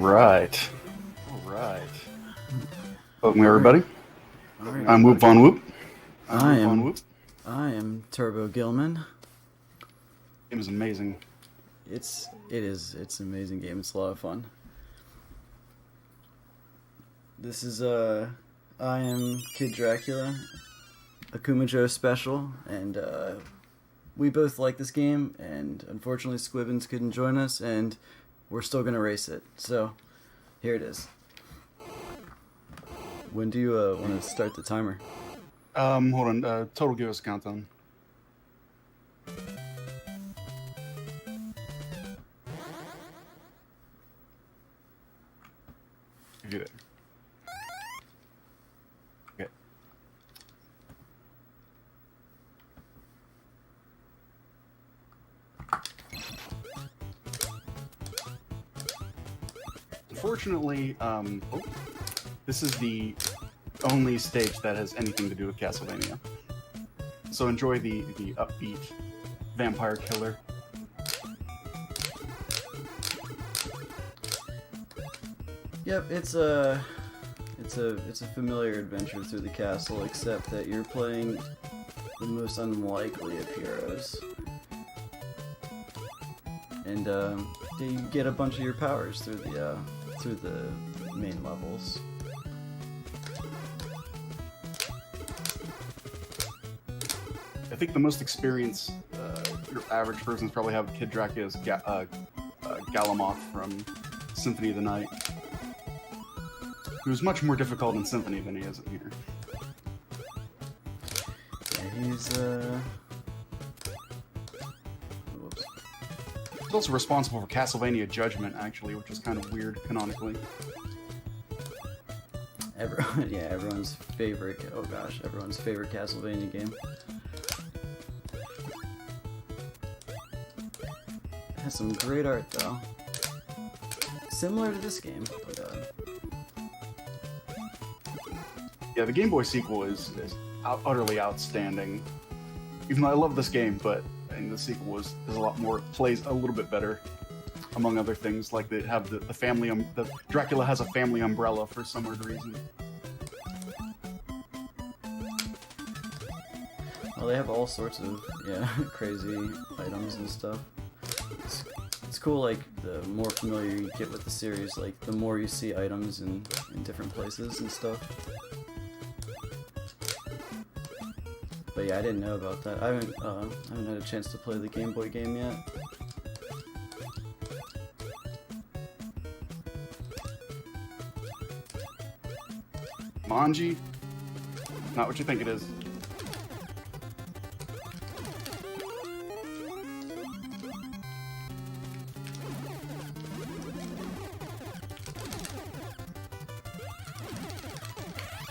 right. Welcome everybody. Alright. I'm WoopVonWoop. I am TurboGilman. Game is amazing. It's an amazing game. It's a lot of fun. This is I am Kid Dracula, Akumajou special, and we both like this game, and unfortunately Squibbins couldn't join us, and we're still gonna race it. So here it is. When do you want to start the timer? Hold on. Total give us a countdown. Get it. Okay. Unfortunately, this is the only stage that has anything to do with Castlevania. So enjoy the upbeat vampire killer. Yep, it's a familiar adventure through the castle, except that you're playing the most unlikely of heroes, and you get a bunch of your powers through the main levels. I think the most experience your average person's probably have Kid Dracula's Galamoth from Symphony of the Night, who's much more difficult in Symphony than he is in here. Yeah, he's whoops. He's also responsible for Castlevania Judgment, actually, which is kind of weird canonically. Everyone's favorite. Oh gosh, everyone's favorite Castlevania game. It has some great art though. Similar to this game, but Yeah, the Game Boy sequel is utterly outstanding. Even though I love this game, but I think the sequel is a lot more, plays a little bit better, among other things. Like they have the family, the Dracula has a family umbrella for some weird reason. well, they have all sorts of crazy items and stuff. It's cool, like the more familiar you get with the series, like the more you see items in different places and stuff. But yeah, I didn't know about that. I haven't had a chance to play the Game Boy game yet. Manji, not what you think it is.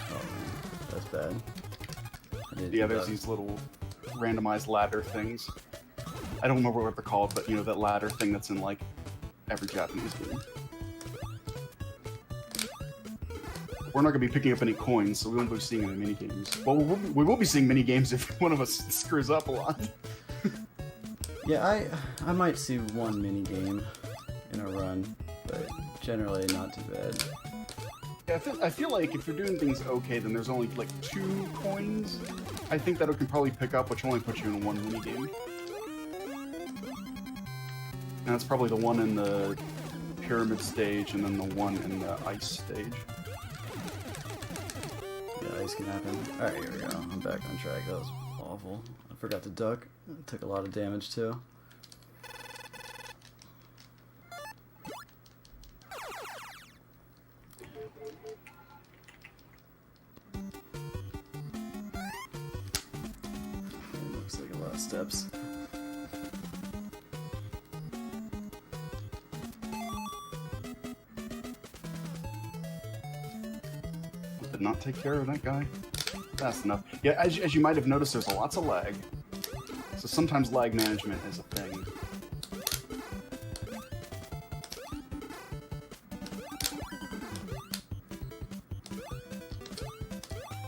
Oh man, that's bad. Yeah, there's these little randomized ladder things. I don't remember what they're called, but you know, that ladder thing that's in like every Japanese game. We're not going to be picking up any coins, so we won't be seeing any minigames. Well, we will be seeing minigames if one of us screws up a lot. Yeah, I might see one minigame in a run, but generally not too bad. Yeah, I feel like if you're doing things okay, then there's only like 2 coins. I think that it can probably pick up, which only puts you in one minigame. And that's probably the one in the pyramid stage, and then the one in the ice stage. Yeah, ice can happen. Alright, here we go. I'm back on track. That was awful. I forgot to duck. It took a lot of damage too. It looks like a lot of steps. Did not take care of that guy fast enough. Yeah, as you might have noticed, there's lots of lag. So sometimes lag management is a thing.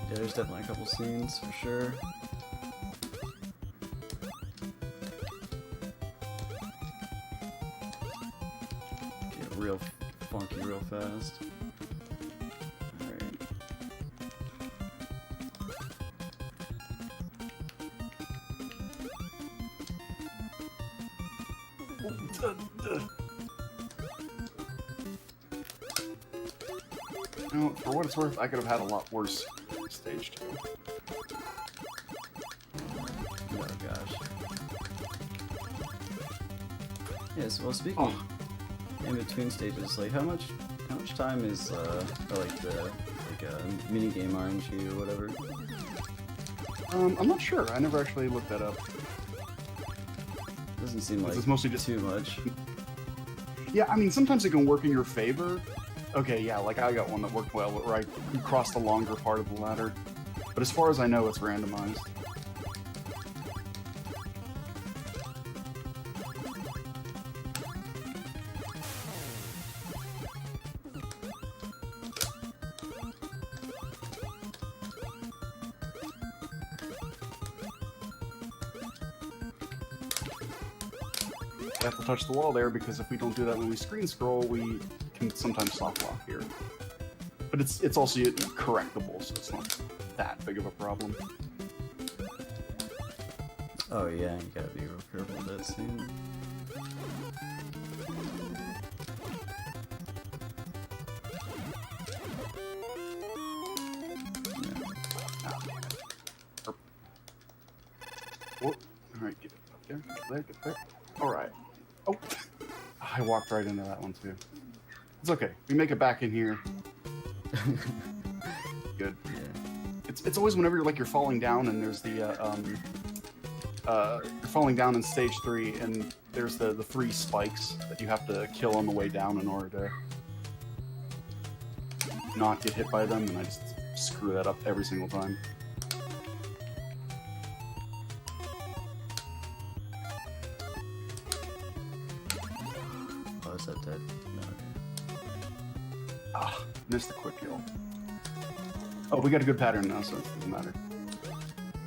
Yeah, there's definitely a couple scenes for sure. Get a real funky real fast. Alright. You know, for what it's worth, I could have had a lot worse stage 2. Oh gosh. Yes, well speaking in between stages, like how much time is or like the mini game RNG or whatever? I'm not sure. I never actually looked that up. Doesn't seem like it's mostly just too much. Yeah, I mean sometimes it can work in your favor. Okay, yeah, like I got one that worked well where I crossed the longer part of the ladder. But as far as I know, it's randomized. We have to touch the wall there because if we don't do that when we screen scroll, we can sometimes soft lock here. But it's also correctable, so it's not that big of a problem. Oh yeah, you gotta be real careful with that scene. Whoop. Alright, get it up there, get there, get there. Alright. Oh! I walked right into that one too. It's okay. We make it back in here. Good. Yeah. It's always whenever you're falling down and there's the you're falling down in stage 3 and there's the 3 spikes that you have to kill on the way down in order to not get hit by them, and I just screw that up every single time. Oh, is that dead? No, okay. Ah, missed the quick kill. Oh, we got a good pattern now, so it doesn't matter.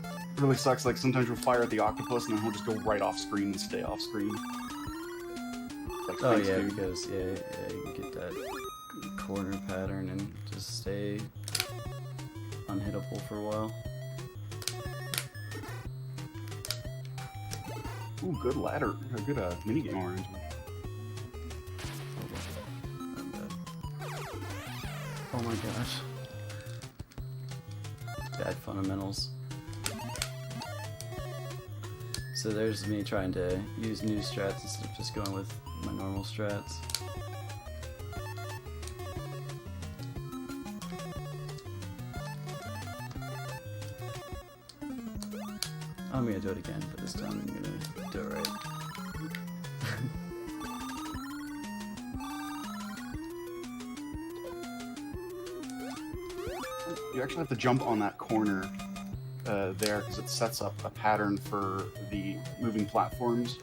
It really sucks, like sometimes we'll fire at the octopus and then he'll just go right off screen and stay off screen. Like, Oh thanks, yeah, dude. because you can get that corner pattern and just stay unhittable for a while. Ooh, good ladder. A good minigame orange. I'm dead. Oh my gosh. Bad fundamentals. So there's me trying to use new strats instead of just going with my normal strats. I'm gonna do it again, but this time I'm gonna do it right. You actually have to jump on that corner there because it sets up a pattern for the moving platforms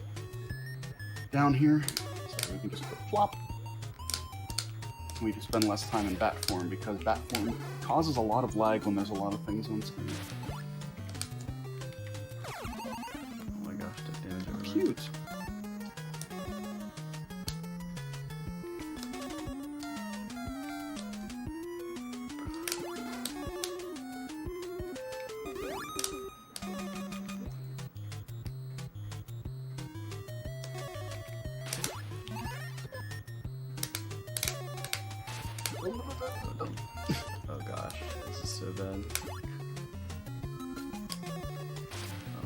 down here. So we can just go plop. We can spend less time in bat form because bat form causes a lot of lag when there's a lot of things on screen. Oh my gosh, took damage over there. Cute. Oh gosh, this is so bad. Oh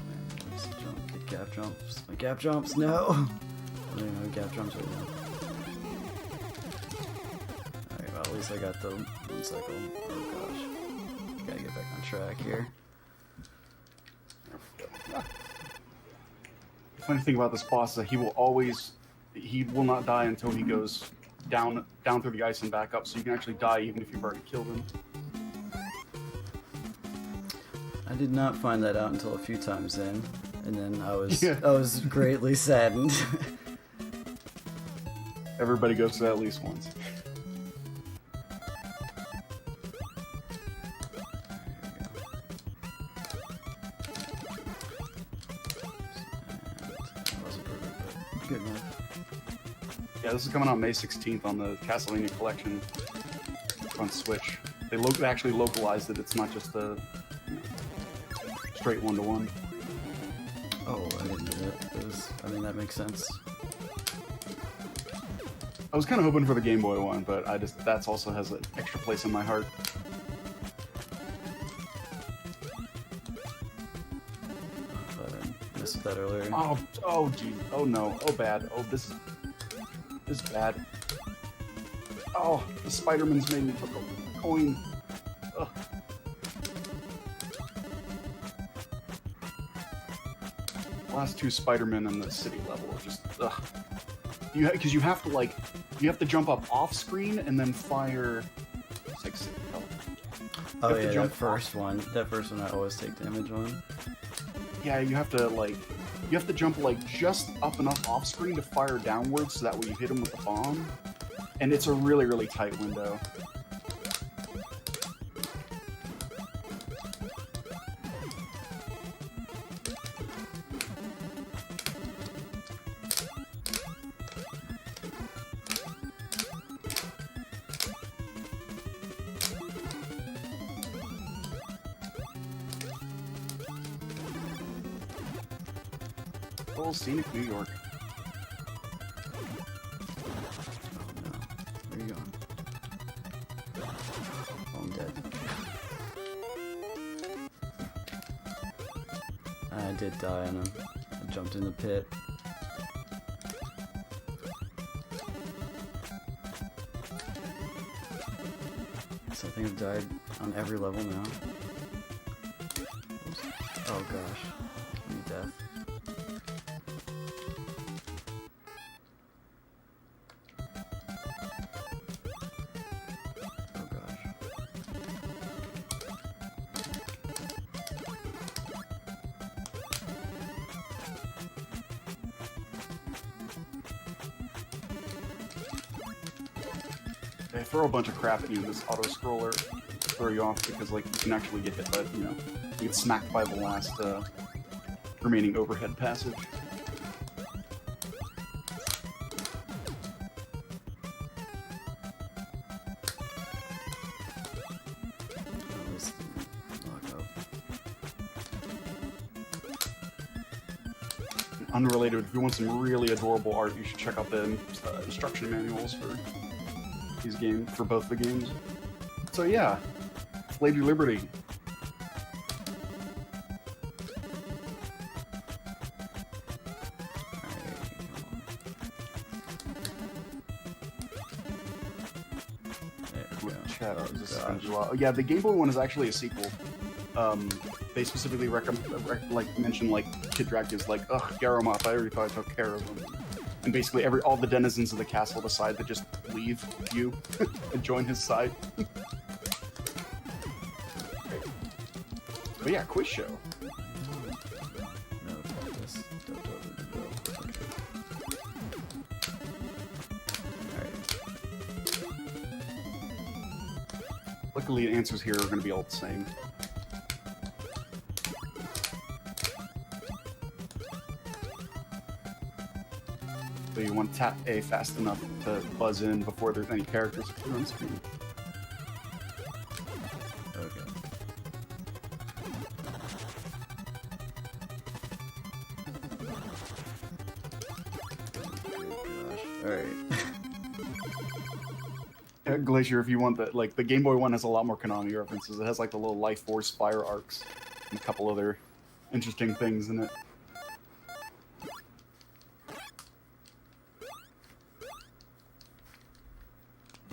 man, where's the jump? Get gap jumps. My gap jumps, no! I don't even know gap jumps right now. Alright, well at least I got the 1 cycle. Oh gosh. Gotta get back on track here. The funny thing about this boss is that he will not die until he goes down through the ice and back up, so you can actually die even if you've already killed him. I did not find that out until a few times in, and then I was greatly saddened. Everybody goes to that at least once. Yeah, this is coming out May 16th on the Castlevania Collection on Switch. They actually localized it. It's not just a straight one-to-one. Oh, I didn't do that. I mean, that makes sense. I was kind of hoping for the Game Boy one, but that also has an extra place in my heart. I missed that earlier. Oh, geez. Oh no. Oh, bad. Oh, this is bad. Oh, the Spider-Man's made me put a coin. Ugh. Last two Spider-Men in the city level are just ugh. Because you have to jump up off screen and then fire. It's like oh yeah, that first one I always take damage on. Yeah, you have to jump like just up enough off screen to fire downwards, so that way you hit him with the bomb, and it's a really, really tight window. Oh, scenic New York. Oh no. Where are you going? Oh, I'm dead. I did die on him. I jumped in the pit. So I think I've died on every level now. Oops. Oh gosh. Give me death. They throw a bunch of crap at you in this auto-scroller, throw you off because like you can actually get hit, but you get smacked by the last remaining overhead passage. Unrelated, if you want some really adorable art, you should check out the instruction manuals for these games, for both the games. So yeah, Lady Liberty. Yeah, the Game Boy one is actually a sequel. They specifically mention Kid Dracula's like, ugh, Garamop, I already thought I took care of him. And basically all the denizens of the castle decide to just leave you and join his side. But yeah, quiz show. Luckily, the answers here are going to be all the same. So you want to tap A fast enough to buzz in before there's any characters appear on screen. Okay. Oh gosh. Alright. Glacier, if you want that, the Game Boy one has a lot more Konami references. It has the little Life Force fire arcs and a couple other interesting things in it.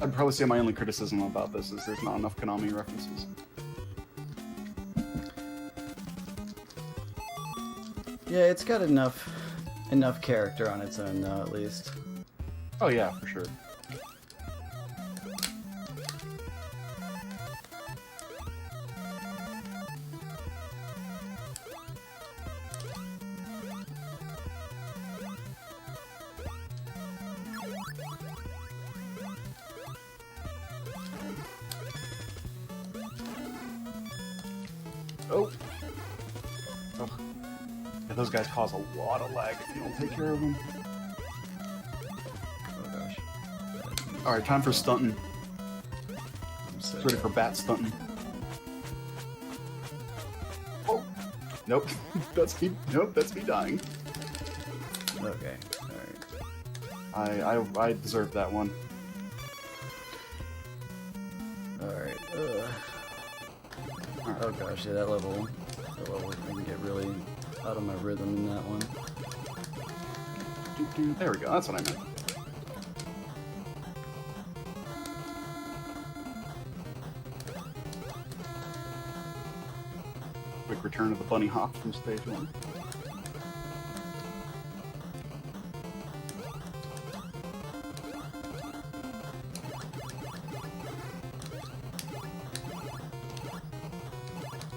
I'd probably say my only criticism about this is there's not enough Konami references. Yeah, it's got enough character on its own now, at least. Oh yeah, for sure. Oh. Oh. Yeah, those guys cause a lot of lag if you don't take care of them. Oh gosh. Alright, time for stunting. I'm so Ready for bat stunting. Oh! Nope. That's me. Nope, that's me dying. Okay, alright. I deserved that one. Alright, Oh gosh, yeah, that level, I can get really out of my rhythm in that one. There we go, that's what I meant. Quick return of the bunny hop from stage 1.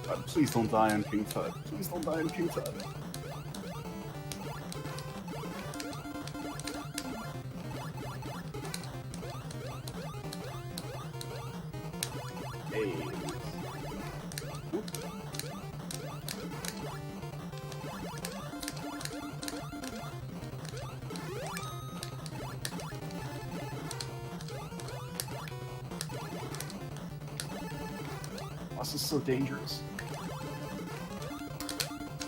God, please don't die on King Tut. Please don't die on King Tut. Hey. This is so dangerous.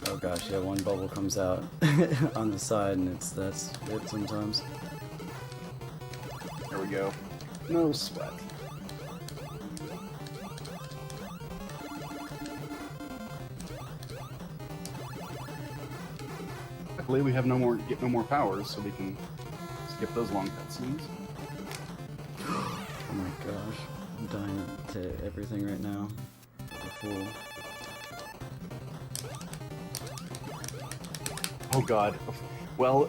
Oh gosh, yeah, one bubble comes out on the side, and that's it sometimes. There we go. No sweat. Luckily, we have no more powers, so we can skip those long cutscenes. Oh my gosh, I'm dying to everything right now. Like a fool. Oh god. Well,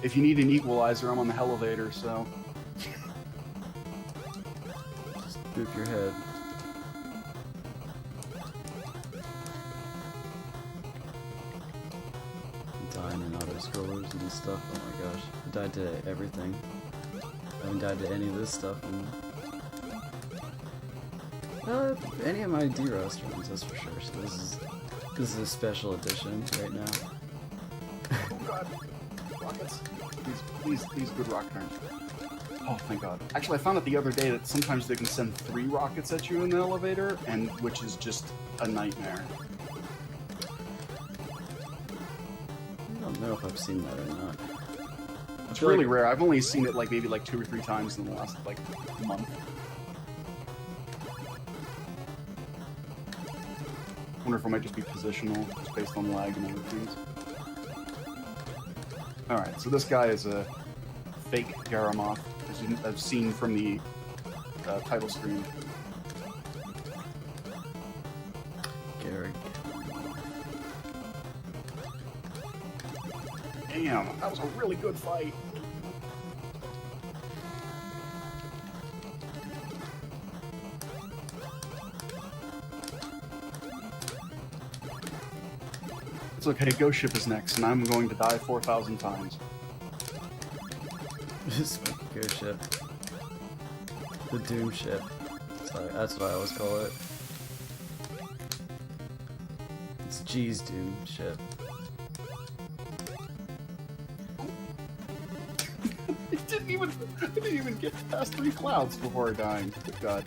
if you need an equalizer, I'm on the elevator, so... Just boop your head. I'm dying in auto-scrollers and stuff, oh my gosh. I died to everything. I haven't died to any of this stuff in... any of my D-Roast runs, that's for sure, so this is a special edition right now. Oh god. Rockets. Please, good rock turns. Oh, thank god. Actually, I found out the other day that sometimes they can send 3 rockets at you in the elevator, and which is just a nightmare. I don't know if I've seen that or not. It's really rare. I've only seen it maybe 2 or 3 times in the last month. I wonder if it might just be positional, just based on lag and other things. Alright, so this guy is a fake Garamoth, as I've seen from the title screen. Garrick. Damn, that was a really good fight. It's okay, Ghost Ship is next, and I'm going to die 4,000 times. Just go ship. The Doom ship. That's what I always call it. It's G's Doom ship. I didn't even get past 3 clouds before dying. Good god.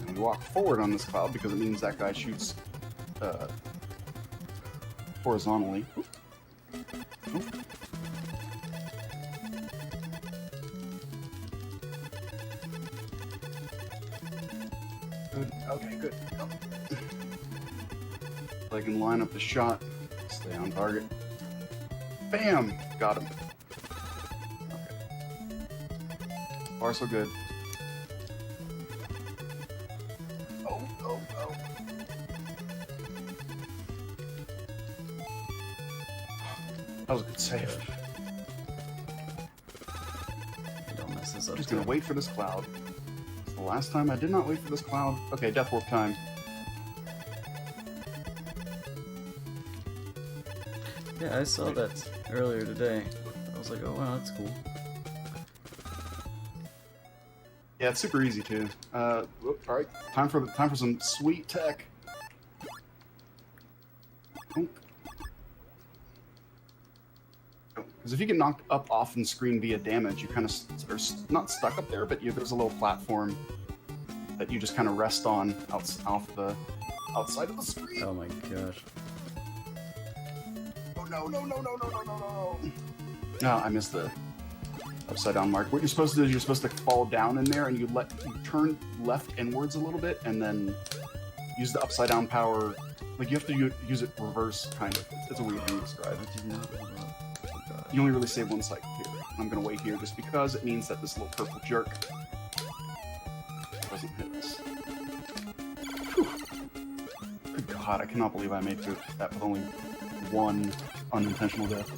We walk forward on this cloud because it means that guy shoots horizontally. Oop. Oop. Good. Okay, good. Oh. I can line up the shot, stay on target. Bam! Got him. Okay. Far so good. Oh. That was a good save. Don't mess this up. I'm just gonna wait for this cloud. It's the last time I did not wait for this cloud. Okay, Death Warp time. Yeah, I saw that earlier today. I was like, oh wow, that's cool. Yeah, it's super easy too. Alright, time for some sweet tech. Oh. Because if you get knocked up off the screen via damage, you kind of are not stuck up there, but there's a little platform that you just kind of rest on off the outside of the screen. Oh my gosh. Oh no, no, no, no, no, no, no, no. No, I missed the upside down mark. What you're supposed to do is you're supposed to fall down in there and you turn left inwards a little bit and then use the upside down power. Like you have to use it reverse, kind of. It's a weird thing to describe. You only really save one cycle here. I'm gonna wait here just because it means that this little purple jerk doesn't hit us. Whew. Good God, I cannot believe I made through that with only one unintentional death.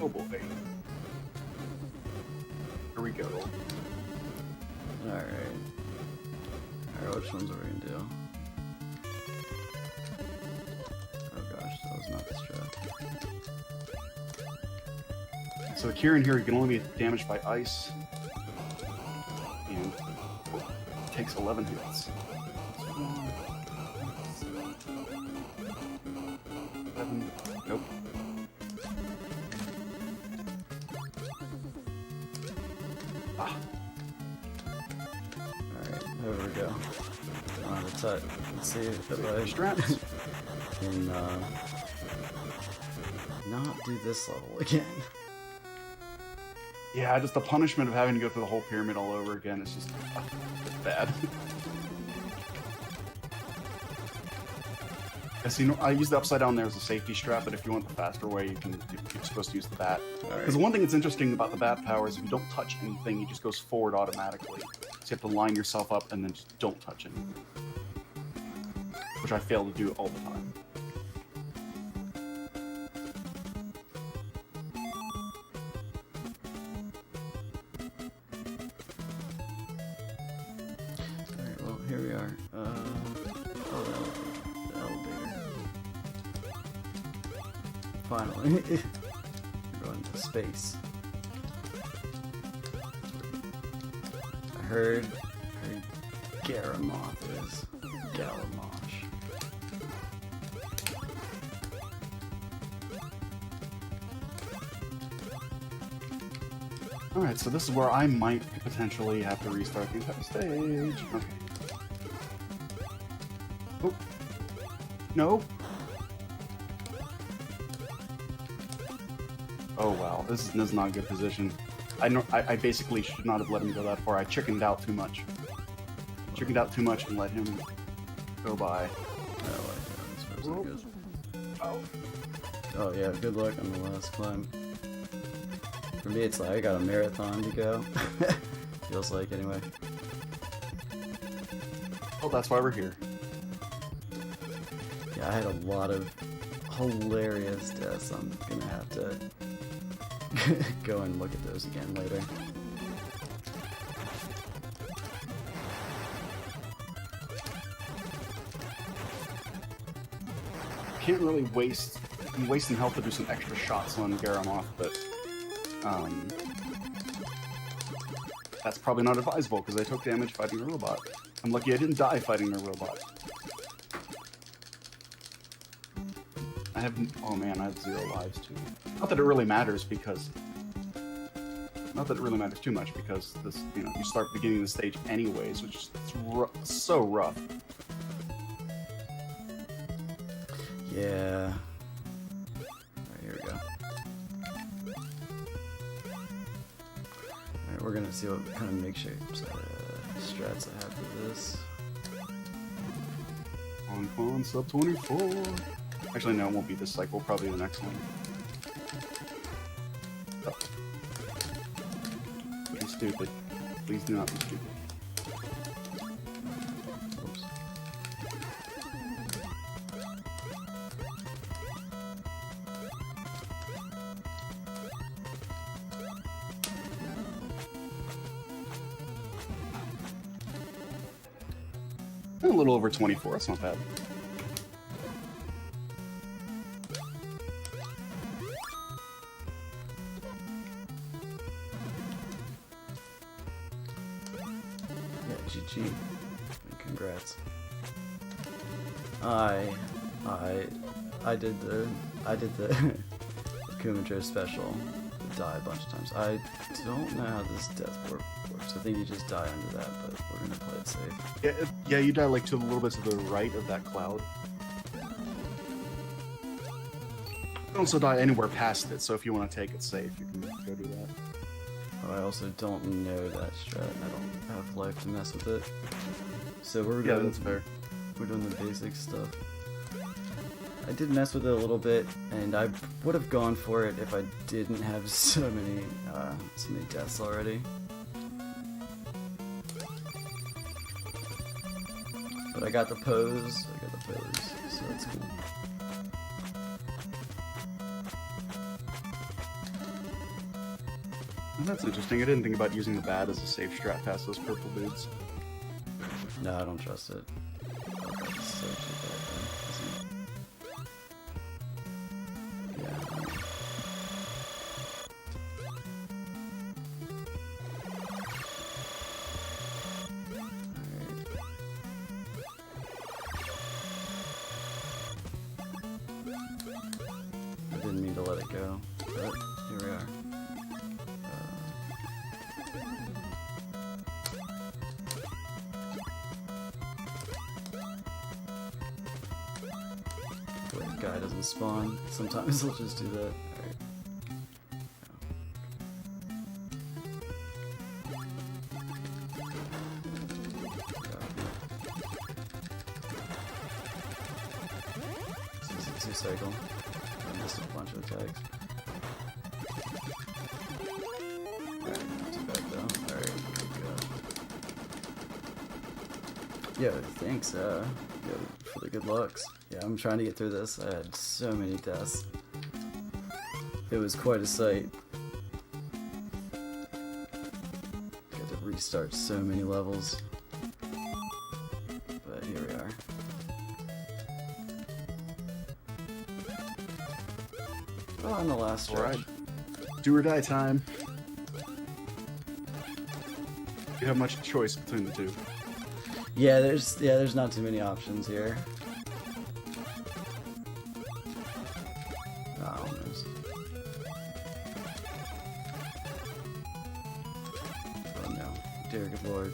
Oh boy. Here we go. Alright. Alright, which ones are we gonna do? Oh gosh, that was not the strat. So here and here, you can only be damaged by ice. And it takes 11 hits. 11. Nope. Ah. Alright, there we go. Let's see if I Straps. can not do this level again. Yeah, just the punishment of having to go through the whole pyramid all over again is just bad. I use the upside down there as a safety strap, but if you want the faster way, you're supposed to use the bat. Because the one thing that's interesting about the bat power is if you don't touch anything, it just goes forward automatically. So you have to line yourself up and then just don't touch anything. Which I fail to do all the time. Alright, well, here we are. Oh, the elevator. Finally. We're going to space. I heard Garamoth is Galamosh. Alright, so this is where I might potentially have to restart the entire stage. Okay. Oh. No. Oh wow, this is not a good position. I basically should not have let him go that far. I chickened out too much. Chickened out too much and let him go by. Oh yeah, good luck on the last climb. For me, it's like I got a marathon to go. Feels like, anyway. Well, that's why we're here. Yeah, I had a lot of hilarious deaths. I'm gonna have to go and look at those again later. Can't really waste. I'm wasting health to do some extra shots on Garamoth, but that's probably not advisable because I took damage fighting a robot. I'm lucky I didn't die fighting a robot. Oh man, I have 0 lives too. Not that it really matters because, not that it really matters too much because this, you start beginning the stage anyways, which is so rough. Yeah. Alright, here we go. Alright, we're gonna see what kind of makeshift strats I have for this. On sub 24. Actually, no, it won't be this cycle. Probably the next one. Oh. Be stupid. Please do not be stupid. Oops. A little over 24, that's not bad. Yeah, GG. Congrats. I did the Akumajou special. Die a bunch of times. I don't know how this death warp works. I think you just die under that, but we're gonna play it safe. Yeah, you die like to a little bit to the right of that cloud. You can also die anywhere past it, so if you want to take it safe, you can go do that. Oh, I also don't know that strat, and I don't have life to mess with it. So we're Yeah, doing, that's fair. We're doing the basic stuff. I did mess with it a little bit, and I would have gone for it if I didn't have so many deaths already. But I got the pose, so that's cool. Well, that's interesting. I didn't think about using the bat as a safe strat past those purple dudes. No, I don't trust it. That's so cheap right there, isn't it? Yeah. I didn't mean to let it go, but here we are. Guy doesn't spawn. Sometimes he'll just do that. Alright. This is a 2-cycle. I missed a bunch of attacks. Alright, not too bad though. Alright, here we go. Yo, thanks, yo, for the good looks. Yeah, I'm trying to get through this. I had so many deaths. It was quite a sight. I had to restart so many levels. But here we are. Oh, on the last stretch. Alright. Do or die time. You have much choice between the two. Yeah, there's not too many options here. Oh, almost. Oh no, dear good lord.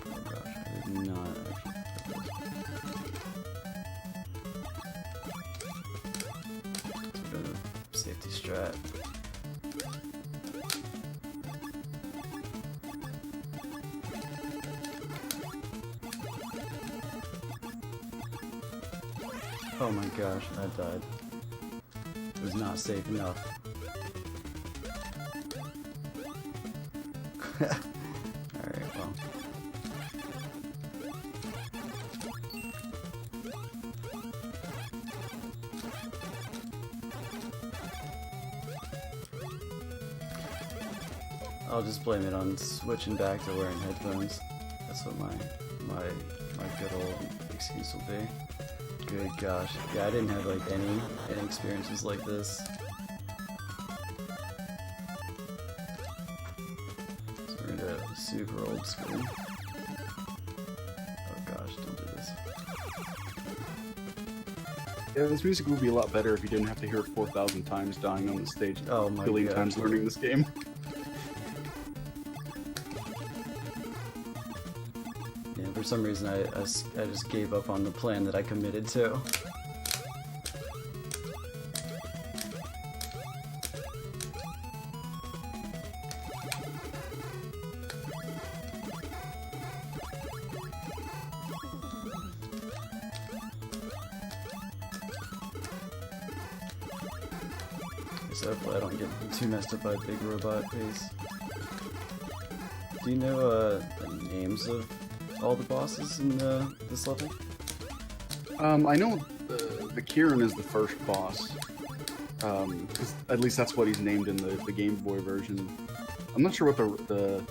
Oh gosh, I did not actually put this. Let's go to safety strat. Oh my gosh, I died. It was not safe enough. Alright, well. I'll just blame it on switching back to wearing headphones. That's what my good old excuse will be. Good gosh. Yeah, I didn't have like any experiences like this. So we're gonna go super old school. Oh gosh, don't do this. Yeah, this music would be a lot better if you didn't have to hear it 4,000 times dying on the stage. Oh my a billion God. times learning this game. Yeah, for some reason I just gave up on the plan that I committed to. So hopefully I don't get too messed up by big robot face. Do you know the names of all the bosses in this level? I know the Kieran is the first boss. Because at least that's what he's named in the Game Boy version. I'm not sure what the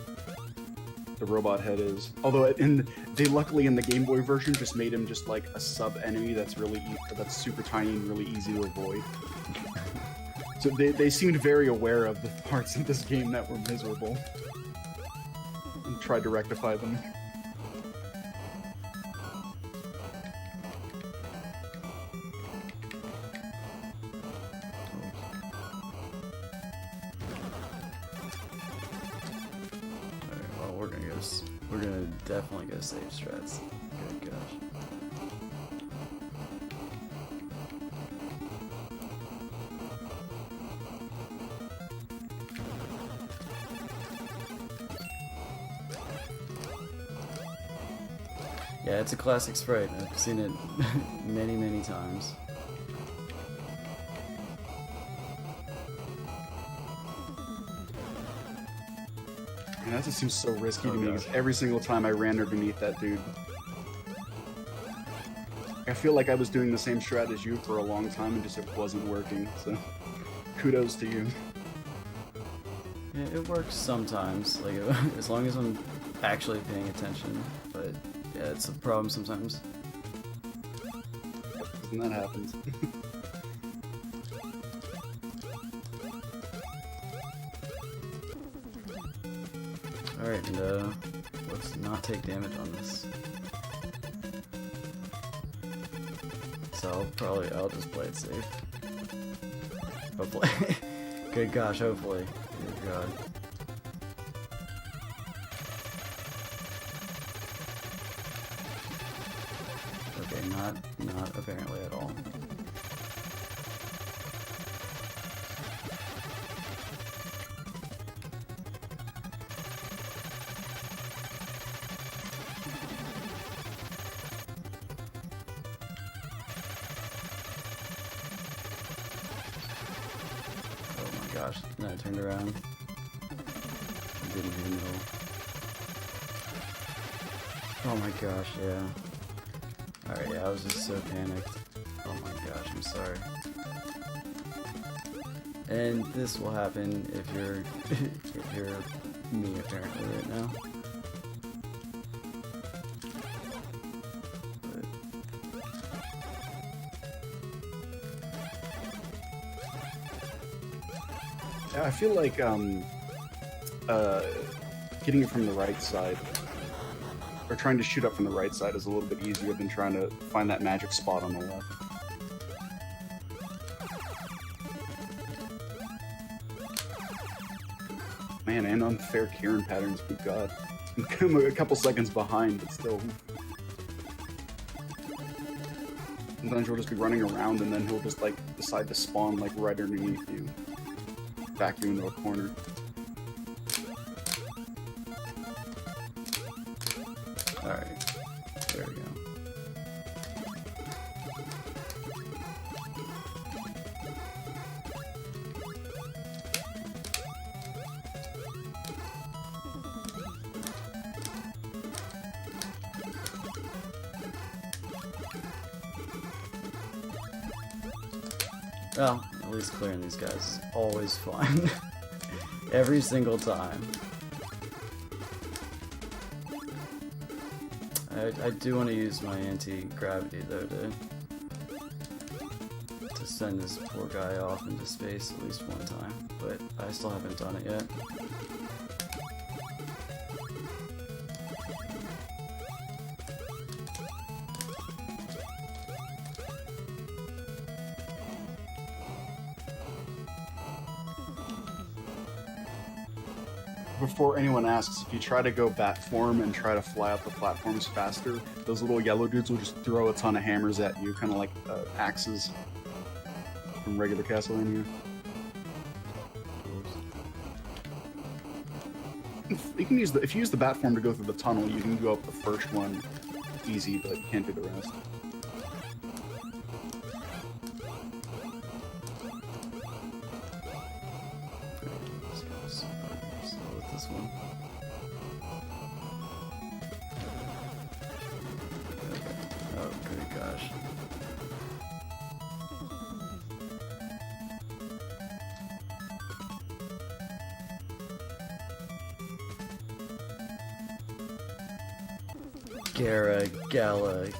robot head is. Although they luckily in the Game Boy version just made him just like a sub enemy that's that's super tiny and really easy to avoid. So they seemed very aware of the parts of this game that were miserable and tried to rectify them. We're gonna definitely go save strats. Good gosh. Yeah, it's a classic sprite. I've seen it many, many times. And that just seems so risky to me, because every single time I ran underneath that dude, I feel like I was doing the same strat as you for a long time and just it wasn't working, so kudos to you. Yeah, it works sometimes, like as long as I'm actually paying attention, but yeah, it's a problem sometimes. And that happens. Alright, and let's not take damage on this. So I'll just play it safe. Hopefully. Good gosh, hopefully. Dear God. Okay, not apparently at all. Gosh, no, I turned around. I didn't even know. Oh my gosh, yeah. Alright, yeah, I was just so panicked. Oh my gosh, I'm sorry. And this will happen if you're if you're me apparently right now. I feel like getting it from the right side, or trying to shoot up from the right side, is a little bit easier than trying to find that magic spot on the left. Man, and unfair Kieran patterns, good god. I'm a couple seconds behind, but still. Sometimes you'll just be running around and then he'll just like decide to spawn like right underneath you. Back you into a corner. Alright, there we go. Well, at least clearing these guys is always fun. Every single time. I do want to use my anti-gravity though to send this poor guy off into space at least one time, but I still haven't done it yet. Before anyone asks, if you try to go bat form and try to fly up the platforms faster, those little yellow dudes will just throw a ton of hammers at you, kind of like axes from regular Castlevania. You can use if you use the bat form to go through the tunnel, you can go up the first one easy, but you can't do the rest. This one. Okay. Oh, good gosh. Galamon.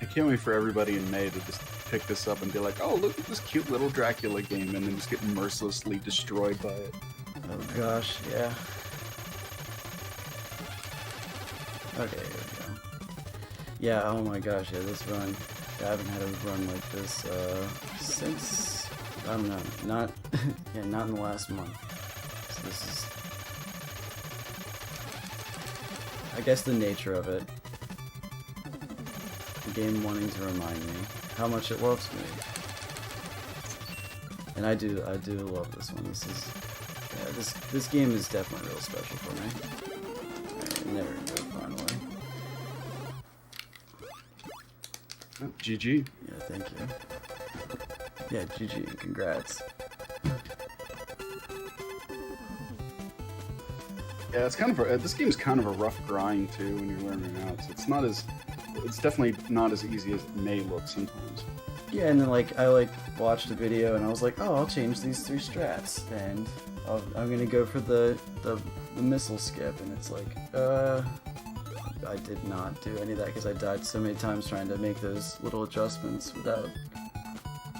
I can't wait for everybody in May to just pick this up and be like, oh, look at this cute little Dracula game, and then just get mercilessly destroyed by it. Oh gosh, yeah. Okay, here we go. Yeah, oh my gosh, yeah, this run. I haven't had a run like this since, I don't know, not yeah, not in the last month. So this is, I guess, the nature of it. The game wanting to remind me how much it loves me. And I do love this one. This is, yeah, this game is definitely real special for me. Alright, never gonna do it finally. Oh, GG. Yeah, thank you. Yeah, GG, congrats. Yeah, it's kind of this game's kind of a rough grind too when you're learning it out. So it's definitely not as easy as it may look sometimes. Yeah, and then I watched a video and I was like, oh, I'll change these 3 strats and I'm gonna go for the missile skip, and it's like, I did not do any of that because I died so many times trying to make those little adjustments without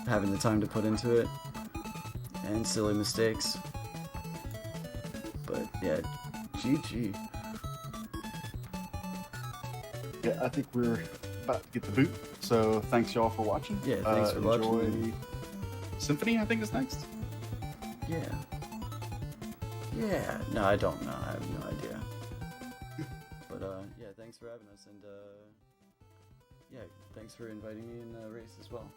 having the time to put into it, and silly mistakes. But yeah, GG. Yeah, I think we're about to get the boot. So thanks y'all for watching. Yeah, thanks for watching. Enjoy Symphony, I think is next. Yeah. Yeah. No, I don't know. I have no idea. But yeah, thanks for having us, and yeah, thanks for inviting me in the race as well.